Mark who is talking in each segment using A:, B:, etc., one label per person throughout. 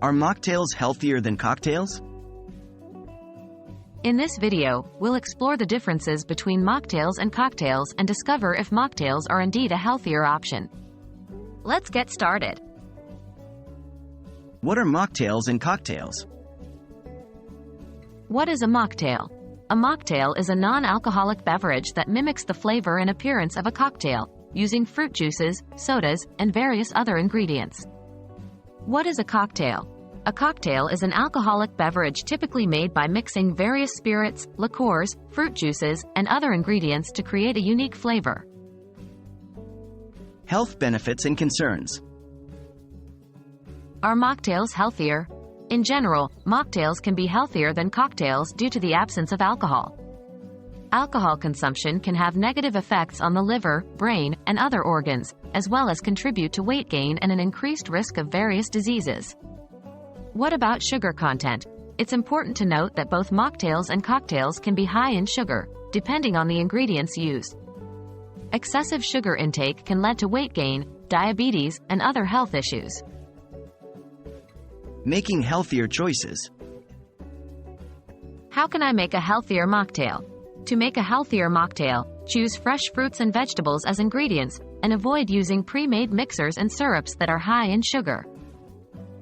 A: Are mocktails healthier than cocktails?
B: In this video, we'll explore the differences between mocktails and cocktails and discover if mocktails are indeed a healthier option. Let's get started.
A: What are mocktails and cocktails?
B: What is a mocktail? A mocktail is a non-alcoholic beverage that mimics the flavor and appearance of a cocktail, using fruit juices, sodas, and various other ingredients. What is a cocktail? A cocktail is an alcoholic beverage typically made by mixing various spirits, liqueurs, fruit juices, and other ingredients to create a unique flavor.
A: Health benefits and concerns.
B: Are mocktails healthier? In general, mocktails can be healthier than cocktails due to the absence of alcohol. Alcohol consumption can have negative effects on the liver, brain, and other organs, as well as contribute to weight gain and an increased risk of various diseases. What about sugar content? It's important to note that both mocktails and cocktails can be high in sugar, depending on the ingredients used. Excessive sugar intake can lead to weight gain, diabetes, and other health issues.
A: Making healthier choices.
B: How can I make a healthier mocktail? To make a healthier mocktail, choose fresh fruits and vegetables as ingredients, and avoid using pre-made mixers and syrups that are high in sugar.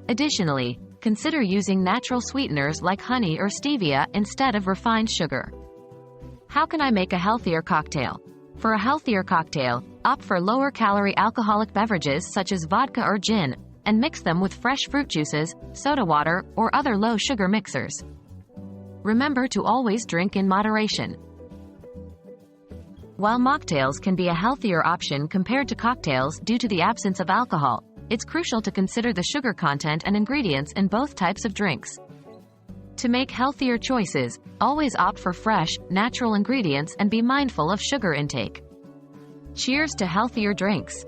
B: Additionally, consider using natural sweeteners like honey or stevia instead of refined sugar. How can I make a healthier cocktail? For a healthier cocktail, opt for lower-calorie alcoholic beverages such as vodka or gin, and mix them with fresh fruit juices, soda water, or other low-sugar mixers. Remember to always drink in moderation. While mocktails can be a healthier option compared to cocktails due to the absence of alcohol, it's crucial to consider the sugar content and ingredients in both types of drinks. To make healthier choices, always opt for fresh, natural ingredients and be mindful of sugar intake. Cheers to healthier drinks!